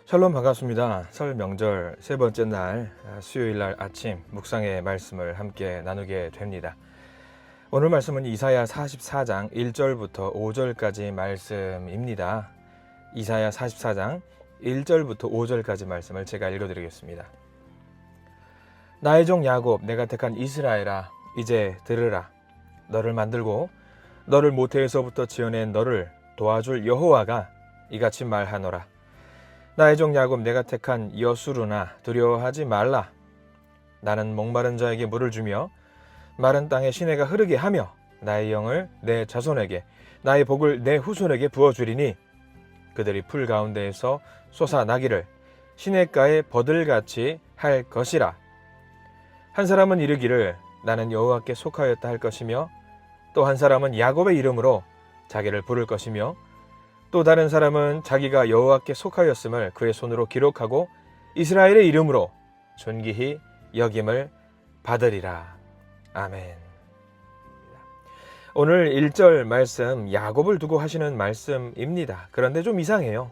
샬롬 반갑습니다. 설 명절 세 번째 날 수요일 날 아침 묵상의 말씀을 함께 나누게 됩니다. 오늘 말씀은 이사야 44장 1절부터 5절까지 말씀입니다. 이사야 44장 1절부터 5절까지 말씀을 제가 읽어드리겠습니다. 나의 종 야곱, 내가 택한 이스라엘아, 이제 들으라. 너를 만들고 너를 모태에서부터 지어낸 너를 도와줄 여호와가 이같이 말하노라. 나의 종 야곱, 내가 택한 여수르나 두려워하지 말라. 나는 목마른 자에게 물을 주며 마른 땅에 시내가 흐르게 하며 나의 영을 내 자손에게 나의 복을 내 후손에게 부어주리니 그들이 풀 가운데에서 솟아나기를 시냇가에 버들같이 할 것이라. 한 사람은 이르기를 나는 여호와께 속하였다 할 것이며 또 한 사람은 야곱의 이름으로 자기를 부를 것이며 또 다른 사람은 자기가 여호와께 속하였음을 그의 손으로 기록하고 이스라엘의 이름으로 존귀히 여김을 받으리라. 아멘. 오늘 1절 말씀 야곱을 두고 하시는 말씀입니다. 그런데 좀 이상해요.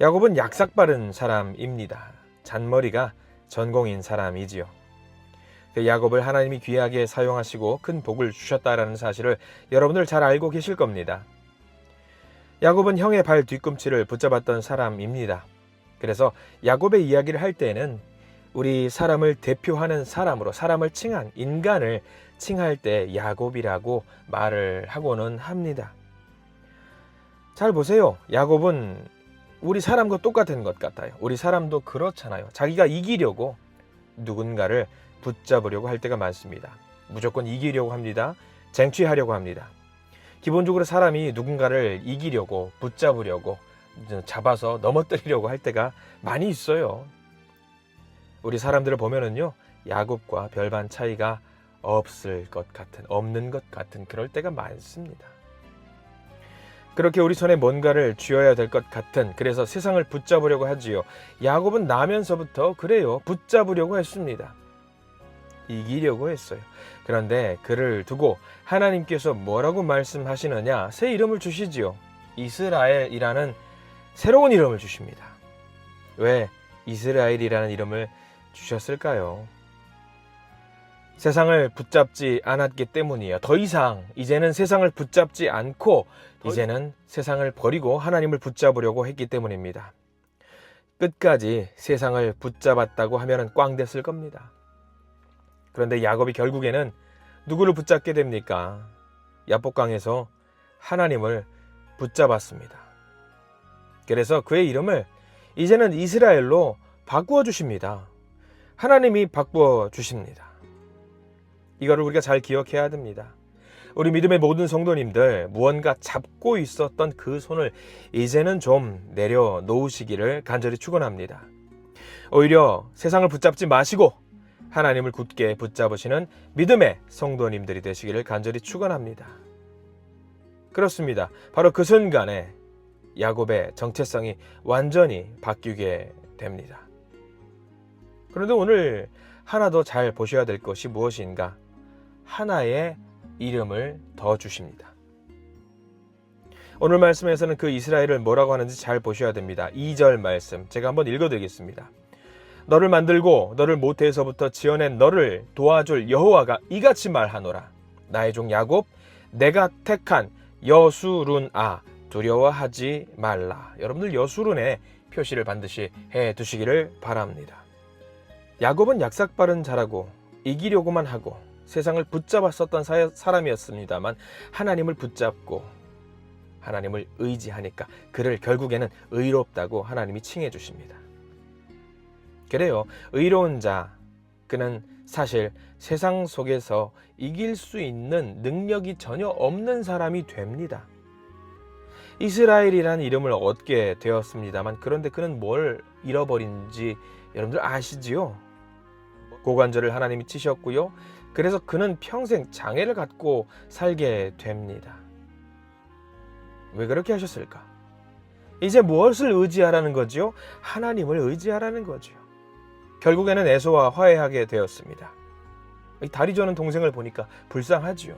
야곱은 약삭빠른 사람입니다. 잔머리가 전공인 사람이지요. 야곱을 하나님이 귀하게 사용하시고 큰 복을 주셨다라는 사실을 여러분들 잘 알고 계실 겁니다. 야곱은 형의 발 뒤꿈치를 붙잡았던 사람입니다. 그래서 야곱의 이야기를 할 때에는 우리 사람을 대표하는 사람으로 사람을 칭한 인간을 칭할 때 야곱이라고 말을 하고는 합니다. 잘 보세요. 야곱은 우리 사람과 똑같은 것 같아요. 우리 사람도 그렇잖아요. 자기가 이기려고 누군가를 붙잡으려고 할 때가 많습니다. 무조건 이기려고 합니다. 쟁취하려고 합니다. 기본적으로 사람이 누군가를 이기려고 붙잡으려고 잡아서 넘어뜨리려고 할 때가 많이 있어요. 우리 사람들을 보면은요, 야곱과 별반 차이가 없는 것 같은 그럴 때가 많습니다. 그렇게 우리 손에 뭔가를 쥐어야 될 것 같은, 그래서 세상을 붙잡으려고 하지요. 야곱은 나면서부터 그래요. 붙잡으려고 했습니다. 이기려고 했어요. 그런데 그를 두고 하나님께서 뭐라고 말씀하시느냐? 새 이름을 주시지요. 이스라엘이라는 새로운 이름을 주십니다. 왜 이스라엘이라는 이름을 주셨을까요? 세상을 붙잡지 않았기 때문이에요. 더 이상 이제는 세상을 붙잡지 않고 이제는 세상을 버리고 하나님을 붙잡으려고 했기 때문입니다. 끝까지 세상을 붙잡았다고 하면 꽝 됐을 겁니다. 그런데 야곱이 결국에는 누구를 붙잡게 됩니까? 야복강에서 하나님을 붙잡았습니다. 그래서 그의 이름을 이제는 이스라엘로 바꾸어 주십니다. 하나님이 바꾸어 주십니다. 이거를 우리가 잘 기억해야 됩니다. 우리 믿음의 모든 성도님들, 무언가 잡고 있었던 그 손을 이제는 좀 내려놓으시기를 간절히 축원합니다. 오히려 세상을 붙잡지 마시고 하나님을 굳게 붙잡으시는 믿음의 성도님들이 되시기를 간절히 축원합니다. 그렇습니다. 바로 그 순간에 야곱의 정체성이 완전히 바뀌게 됩니다. 그런데 오늘 하나 더 잘 보셔야 될 것이 무엇인가? 하나의 이름을 더 주십니다. 오늘 말씀에서는 그 이스라엘을 뭐라고 하는지 잘 보셔야 됩니다. 2절 말씀 제가 한번 읽어드리겠습니다. 너를 만들고 너를 모태에서부터 지어낸 너를 도와줄 여호와가 이같이 말하노라. 나의 종 야곱, 내가 택한 여수룬아, 두려워하지 말라. 여러분들 여수룬에 표시를 반드시 해두시기를 바랍니다. 야곱은 약삭빠른 자라고 이기려고만 하고 세상을 붙잡았었던 사람이었습니다만 하나님을 붙잡고 하나님을 의지하니까 그를 결국에는 의롭다고 하나님이 칭해 주십니다. 그래요. 의로운 자, 그는 사실 세상 속에서 이길 수 있는 능력이 전혀 없는 사람이 됩니다. 이스라엘이라는 이름을 얻게 되었습니다만 그런데 그는 뭘 잃어버린지 여러분들 아시지요? 고관절을 하나님이 치셨고요. 그래서 그는 평생 장애를 갖고 살게 됩니다. 왜 그렇게 하셨을까? 이제 무엇을 의지하라는 거지요? 하나님을 의지하라는 거지요. 결국에는 에서와 화해하게 되었습니다. 다리 저는 동생을 보니까 불쌍하지요.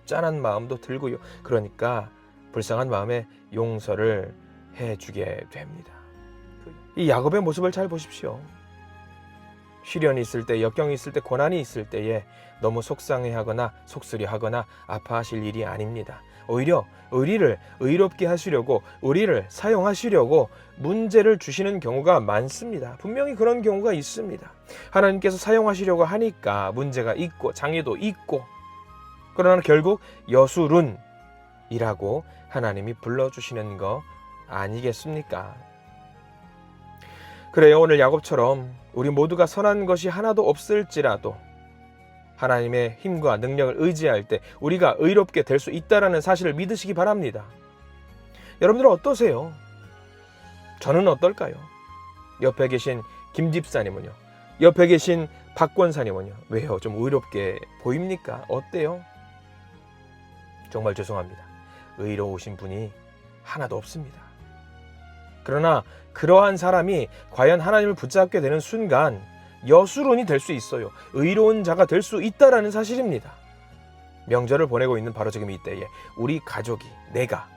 짠한 마음도 들고요. 그러니까 불쌍한 마음에 용서를 해주게 됩니다. 이 야곱의 모습을 잘 보십시오. 시련이 있을 때, 역경이 있을 때, 고난이 있을 때에 너무 속상해하거나 속쓰려하거나 아파하실 일이 아닙니다. 오히려 우리를 의롭게 하시려고, 우리를 사용하시려고 문제를 주시는 경우가 많습니다. 분명히 그런 경우가 있습니다. 하나님께서 사용하시려고 하니까 문제가 있고 장애도 있고, 그러나 결국 여수룬이라고 하나님이 불러주시는 거 아니겠습니까? 그래요, 오늘 야곱처럼 우리 모두가 선한 것이 하나도 없을지라도 하나님의 힘과 능력을 의지할 때 우리가 의롭게 될 수 있다는 사실을 믿으시기 바랍니다. 여러분들은 어떠세요? 저는 어떨까요? 옆에 계신 김 집사님은요? 옆에 계신 박 권사님은요? 왜요? 좀 의롭게 보입니까? 어때요? 정말 죄송합니다. 의로우신 분이 하나도 없습니다. 그러나 그러한 사람이 과연 하나님을 붙잡게 되는 순간 여수론이 될 수 있어요. 의로운 자가 될 수 있다라는 사실입니다. 명절을 보내고 있는 바로 지금 이때에 우리 가족이,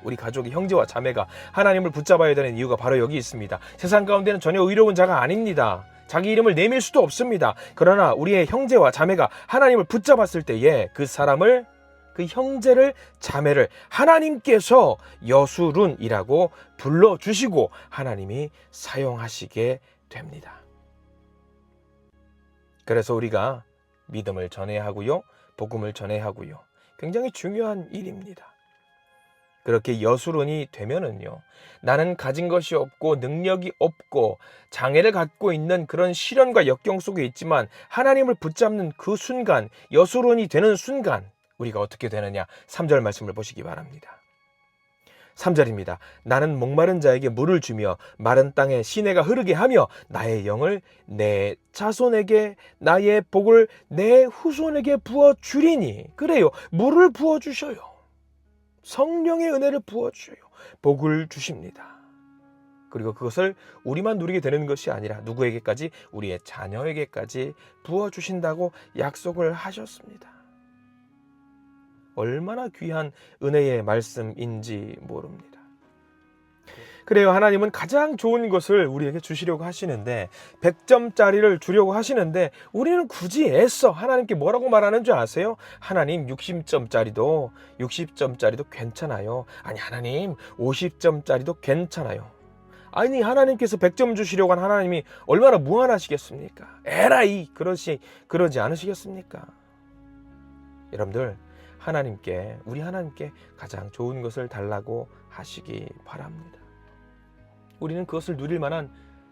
우리 가족이, 형제와 자매가 하나님을 붙잡아야 되는 이유가 바로 여기 있습니다. 세상 가운데는 전혀 의로운 자가 아닙니다. 자기 이름을 내밀 수도 없습니다. 그러나 우리의 형제와 자매가 하나님을 붙잡았을 때에 그 사람을, 그 형제를, 자매를 하나님께서 여수룬이라고 불러주시고 하나님이 사용하시게 됩니다. 그래서 우리가 믿음을 전해야 하고요, 복음을 전해야 하고요. 굉장히 중요한 일입니다. 그렇게 여수론이 되면은요, 나는 가진 것이 없고 능력이 없고 장애를 갖고 있는 그런 시련과 역경 속에 있지만 하나님을 붙잡는 그 순간, 여수론이 되는 순간 우리가 어떻게 되느냐? 3절 말씀을 보시기 바랍니다. 3절입니다. 나는 목마른 자에게 물을 주며 마른 땅에 시내가 흐르게 하며 나의 영을 내 자손에게, 나의 복을 내 후손에게 부어주리니. 그래요, 물을 부어주셔요. 성령의 은혜를 부어주셔요. 복을 주십니다. 그리고 그것을 우리만 누리게 되는 것이 아니라 누구에게까지? 우리의 자녀에게까지 부어주신다고 약속을 하셨습니다. 얼마나 귀한 은혜의 말씀인지 모릅니다. 그래요, 하나님은 가장 좋은 것을 우리에게 주시려고 하시는데 100점짜리를 주려고 하시는데 우리는 굳이 애써 하나님께 뭐라고 말하는 줄 아세요? 하나님 60점짜리도 괜찮아요. 아니 하나님 50점짜리도 괜찮아요. 아니 하나님께서 100점 주시려고 한 하나님이 얼마나 무한하시겠습니까? 에라이 그러지 않으시겠습니까? 여러분들, 우리 하나님께 가장 좋은 것을 달라고 하시기 바랍니다. 우리는 그것을 누릴 만한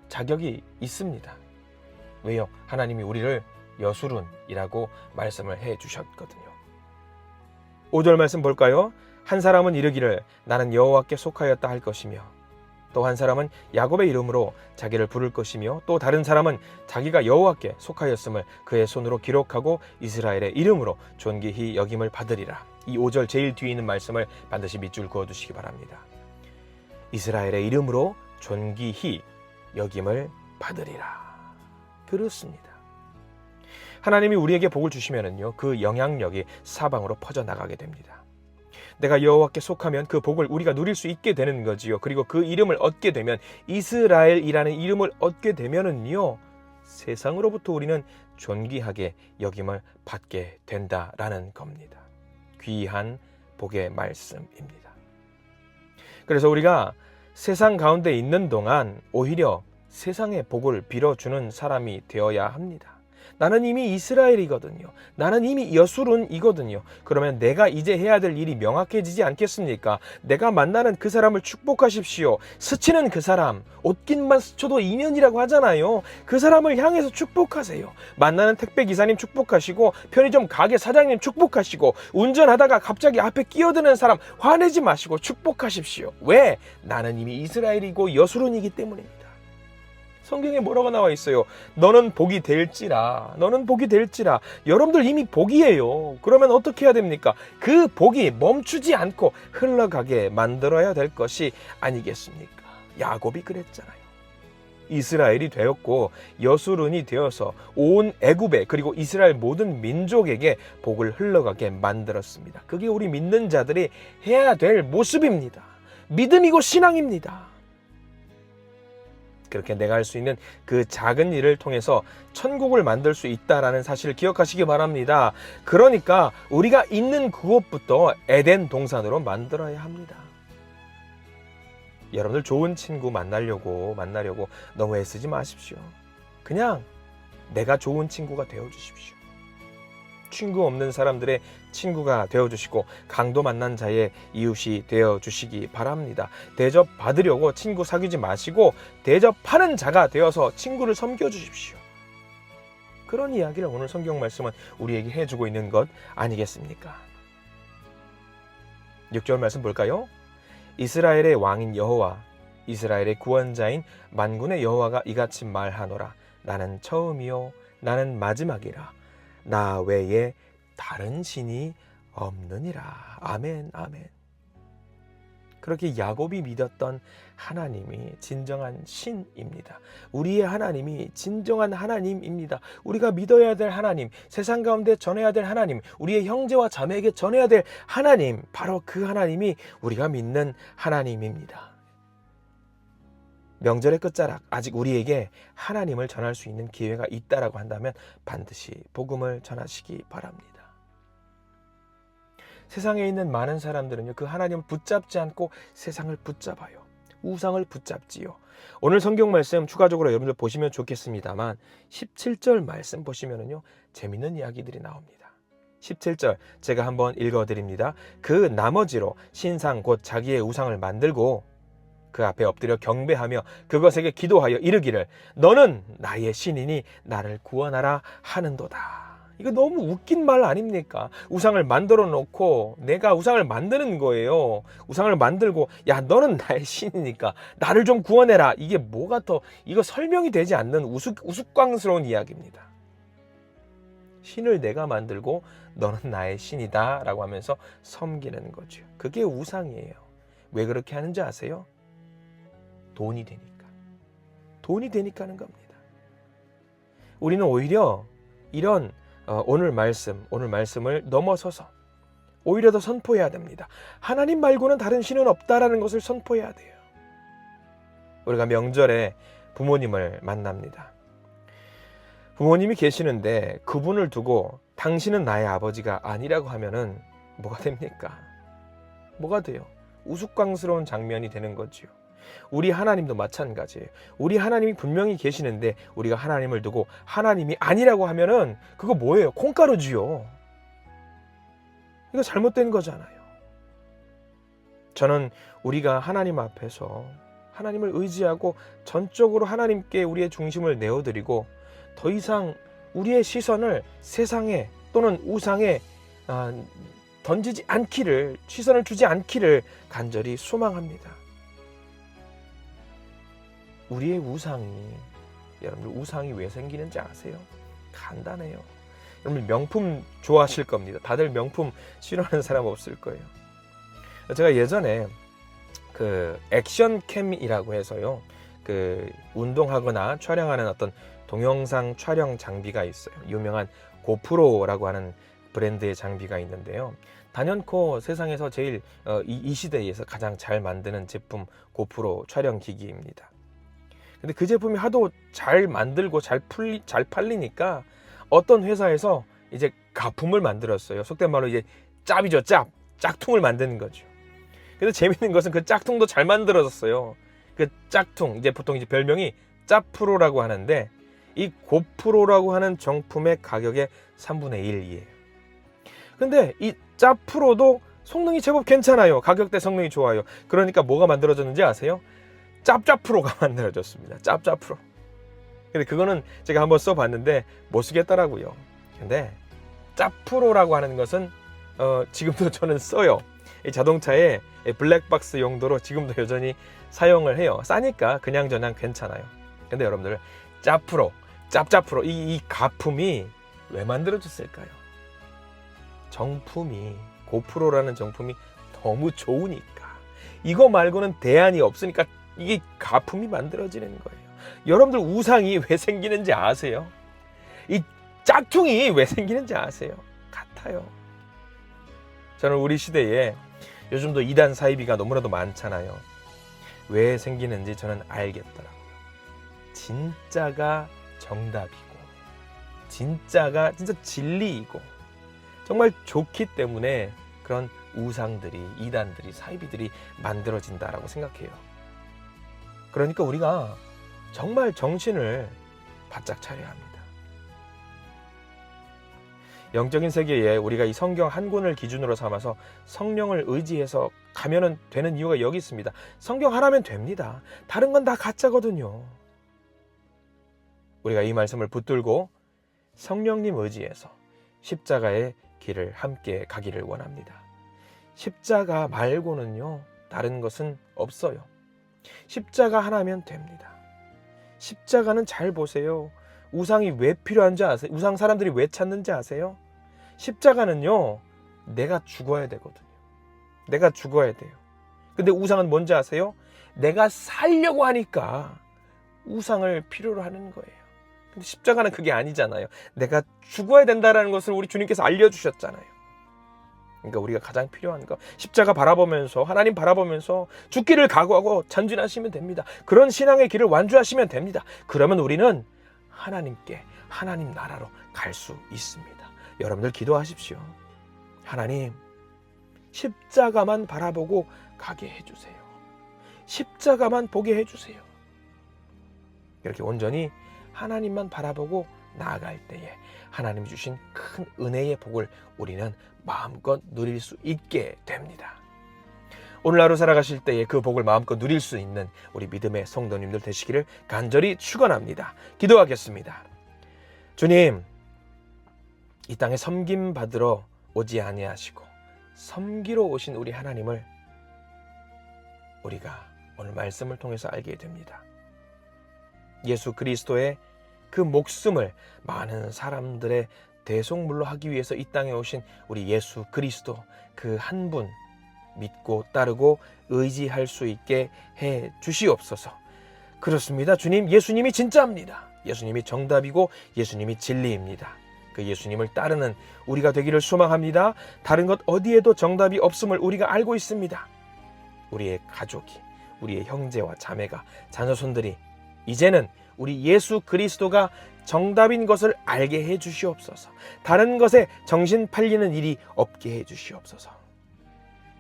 자격이 있습니다. 왜요? 하나님이 우리를 여수룬이라고 말씀을 해 주셨거든요. 5절 말씀 볼까요? 한 사람은 이르기를 나는 여호와께 속하였다 할 것이며, 또 한 사람은 야곱의 이름으로 자기를 부를 것이며, 또 다른 사람은 자기가 여호와께 속하였음을 그의 손으로 기록하고 이스라엘의 이름으로 존귀히 여김을 받으리라. 이 5절 제일 뒤에 있는 말씀을 반드시 밑줄 그어두시기 바랍니다. 이스라엘의 이름으로 존귀히 여김을 받으리라. 그렇습니다. 하나님이 우리에게 복을 주시면은요, 그 영향력이 사방으로 퍼져나가게 됩니다. 내가 여호와께 속하면 그 복을 우리가 누릴 수 있게 되는 거지요. 그리고 그 이름을 얻게 되면, 이스라엘이라는 이름을 얻게 되면은요, 세상으로부터 우리는 존귀하게 여김을 받게 된다라는 겁니다. 귀한 복의 말씀입니다. 그래서 우리가 세상 가운데 있는 동안 오히려 세상의 복을 빌어주는 사람이 되어야 합니다. 나는 이미 이스라엘이거든요. 나는 이미 여수론이거든요. 그러면 내가 이제 해야 될 일이 명확해지지 않겠습니까? 내가 만나는 그 사람을 축복하십시오. 스치는 그 사람, 옷깃만 스쳐도 인연이라고 하잖아요. 그 사람을 향해서 축복하세요. 만나는 택배기사님 축복하시고, 편의점 가게 사장님 축복하시고, 운전하다가 갑자기 앞에 끼어드는 사람 화내지 마시고 축복하십시오. 왜? 나는 이미 이스라엘이고 여수론이기 때문입니다. 성경에 뭐라고 나와 있어요? 너는 복이 될지라. 여러분들 이미 복이에요. 그러면 어떻게 해야 됩니까? 그 복이 멈추지 않고 흘러가게 만들어야 될 것이 아니겠습니까? 야곱이 그랬잖아요. 이스라엘이 되었고 여수론이 되어서 온 애굽에, 그리고 이스라엘 모든 민족에게 복을 흘러가게 만들었습니다. 그게 우리 믿는 자들이 해야 될 모습입니다. 믿음이고 신앙입니다. 그렇게 내가 할 수 있는 그 작은 일을 통해서 천국을 만들 수 있다라는 사실을 기억하시기 바랍니다. 그러니까 우리가 있는 그곳부터 에덴 동산으로 만들어야 합니다. 여러분들 좋은 친구 만나려고 너무 애쓰지 마십시오. 그냥 내가 좋은 친구가 되어주십시오. 친구 없는 사람들의 친구가 되어주시고 강도 만난 자의 이웃이 되어주시기 바랍니다. 대접받으려고 친구 사귀지 마시고 대접하는 자가 되어서 친구를 섬겨주십시오. 그런 이야기를 오늘 성경 말씀은 우리에게 해주고 있는 것 아니겠습니까? 6절 말씀 볼까요? 이스라엘의 왕인 여호와, 이스라엘의 구원자인 만군의 여호와가 이같이 말하노라. 나는 처음이요 나는 마지막이라. 나 외에 다른 신이 없느니라. 아멘, 아멘. 그렇게 야곱이 믿었던 하나님이 진정한 신입니다. 우리의 하나님이 진정한 하나님입니다. 우리가 믿어야 될 하나님, 세상 가운데 전해야 될 하나님, 우리의 형제와 자매에게 전해야 될 하나님, 바로 그 하나님이 우리가 믿는 하나님입니다. 명절의 끝자락, 아직 우리에게 하나님을 전할 수 있는 기회가 있다라고 한다면 반드시 복음을 전하시기 바랍니다. 세상에 있는 많은 사람들은요, 그 하나님을 붙잡지 않고 세상을 붙잡아요. 우상을 붙잡지요. 오늘 성경 말씀 추가적으로 여러분들 보시면 좋겠습니다만 17절 말씀 보시면은요, 재밌는 이야기들이 나옵니다. 17절 제가 한번 읽어드립니다. 그 나머지로 신상 곧 자기의 우상을 만들고 그 앞에 엎드려 경배하며 그것에게 기도하여 이르기를 너는 나의 신이니 나를 구원하라 하는도다. 이거 너무 웃긴 말 아닙니까? 우상을 만들어 놓고 내가 우상을 만드는 거예요. 우상을 만들고 야 너는 나의 신이니까 나를 좀 구원해라. 이게 뭐가 더 이거 설명이 되지 않는 우스꽝스러운 이야기입니다. 신을 내가 만들고 너는 나의 신이다 라고 하면서 섬기는 거죠. 그게 우상이에요. 왜 그렇게 하는지 아세요? 돈이 되니까. 돈이 되니까 하는 겁니다. 우리는 오히려 이런 오늘 말씀을 넘어서서 오히려 더 선포해야 됩니다. 하나님 말고는 다른 신은 없다라는 것을 선포해야 돼요. 우리가 명절에 부모님을 만납니다. 부모님이 계시는데 그분을 두고 당신은 나의 아버지가 아니라고 하면은 뭐가 됩니까? 뭐가 돼요? 우스꽝스러운 장면이 되는 거지요. 우리 하나님도 마찬가지예요. 우리 하나님이 분명히 계시는데 우리가 하나님을 두고 하나님이 아니라고 하면은 그거 뭐예요? 콩가루지요. 이거 잘못된 거잖아요. 저는 우리가 하나님 앞에서 하나님을 의지하고 전적으로 하나님께 우리의 중심을 내어드리고 더 이상 우리의 시선을 세상에 또는 우상에 던지지 않기를, 시선을 주지 않기를 간절히 소망합니다. 우리의 여러분들 우상이 왜 생기는지 아세요? 간단해요. 여러분 명품 좋아하실 겁니다. 다들 명품 싫어하는 사람 없을 거예요. 제가 예전에 그 액션캠이라고 해서요, 그 운동하거나 촬영하는 어떤 동영상 촬영 장비가 있어요. 유명한 고프로라고 하는 브랜드의 장비가 있는데요. 단연코 세상에서 제일 이 시대에서 가장 잘 만드는 제품 고프로 촬영 기기입니다. 근데 그 제품이 하도 잘 만들고 잘 팔리니까 어떤 회사에서 이제 가품을 만들었어요. 속된 말로 이제 짭이죠, 짝퉁을 만드는 거죠. 근데 재밌는 것은 그 짝퉁도 잘 만들어졌어요. 그 짝퉁, 이제 보통 이제 별명이 짭프로라고 하는데 이 고프로라고 하는 정품의 가격의 3분의 1이에요. 근데 이 짭프로도 성능이 제법 괜찮아요. 가격대 성능이 좋아요. 그러니까 뭐가 만들어졌는지 아세요? 짭짭프로가 만들어졌습니다. 짭짭프로. 근데 그거는 제가 한번 써봤는데 못 쓰겠더라고요. 근데 짭프로라고 하는 것은 지금도 저는 써요. 이 자동차에 블랙박스 용도로 지금도 여전히 사용을 해요. 싸니까 그냥저냥 괜찮아요. 근데 여러분들 짭프로 이 가품이 왜 만들어졌을까요? 정품이 고프로라는 정품이 너무 좋으니까, 이거 말고는 대안이 없으니까 이게 가품이 만들어지는 거예요. 여러분들 우상이 왜 생기는지 아세요? 이 짝퉁이 왜 생기는지 아세요? 같아요. 저는 우리 시대에 요즘도 이단 사이비가 너무나도 많잖아요. 왜 생기는지 저는 알겠더라고요. 진짜가 정답이고 진짜가 진짜 진리이고 정말 좋기 때문에 그런 우상들이, 이단들이, 사이비들이 만들어진다라고 생각해요. 그러니까 우리가 정말 정신을 바짝 차려야 합니다. 영적인 세계에 우리가 이 성경 한 권을 기준으로 삼아서 성령을 의지해서 가면은 되는 이유가 여기 있습니다. 성경 하나면 됩니다. 다른 건 다 가짜거든요. 우리가 이 말씀을 붙들고 성령님 의지해서 십자가의 길을 함께 가기를 원합니다. 십자가 말고는요, 다른 것은 없어요. 십자가 하나면 됩니다. 십자가는 잘 보세요. 우상이 왜 필요한지 아세요? 우상 사람들이 왜 찾는지 아세요? 십자가는요, 내가 죽어야 되거든요. 내가 죽어야 돼요. 근데 우상은 뭔지 아세요? 내가 살려고 하니까 우상을 필요로 하는 거예요. 근데 십자가는 그게 아니잖아요. 내가 죽어야 된다는 것을 우리 주님께서 알려주셨잖아요. 그러니까 우리가 가장 필요한 거, 십자가 바라보면서, 하나님 바라보면서 죽기를 각오하고 전진하시면 됩니다. 그런 신앙의 길을 완주하시면 됩니다. 그러면 우리는 하나님께, 하나님 나라로 갈 수 있습니다. 여러분들 기도하십시오. 하나님, 십자가만 바라보고 가게 해주세요. 십자가만 보게 해주세요. 이렇게 온전히 하나님만 바라보고 나아갈 때에 하나님이 주신 큰 은혜의 복을 우리는 마음껏 누릴 수 있게 됩니다. 오늘 하루 살아가실 때에 그 복을 마음껏 누릴 수 있는 우리 믿음의 성도님들 되시기를 간절히 축원합니다. 기도하겠습니다. 주님, 이 땅에 섬김 받으러 오지 아니하시고 섬기러 오신 우리 하나님을 우리가 오늘 말씀을 통해서 알게 됩니다. 예수 그리스도의 그 목숨을 많은 사람들의 대속물로 하기 위해서 이 땅에 오신 우리 예수 그리스도 그 한 분 믿고 따르고 의지할 수 있게 해 주시옵소서. 그렇습니다. 주님, 예수님이 진짜입니다. 예수님이 정답이고 예수님이 진리입니다. 그 예수님을 따르는 우리가 되기를 소망합니다. 다른 것 어디에도 정답이 없음을 우리가 알고 있습니다. 우리의 가족이, 우리의 형제와 자매가, 자녀손들이 이제는 우리 예수 그리스도가 정답인 것을 알게 해 주시옵소서. 다른 것에 정신 팔리는 일이 없게 해 주시옵소서.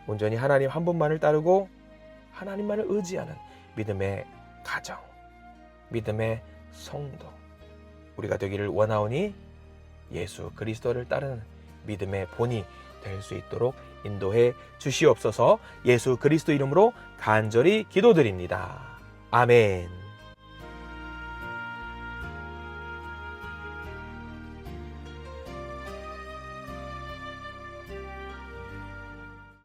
온전히 하나님 한 분만을 따르고 하나님만을 의지하는 믿음의 가정, 믿음의 성도 우리가 되기를 원하오니 예수 그리스도를 따르는 믿음의 본이 될 수 있도록 인도해 주시옵소서. 예수 그리스도 이름으로 간절히 기도드립니다. 아멘.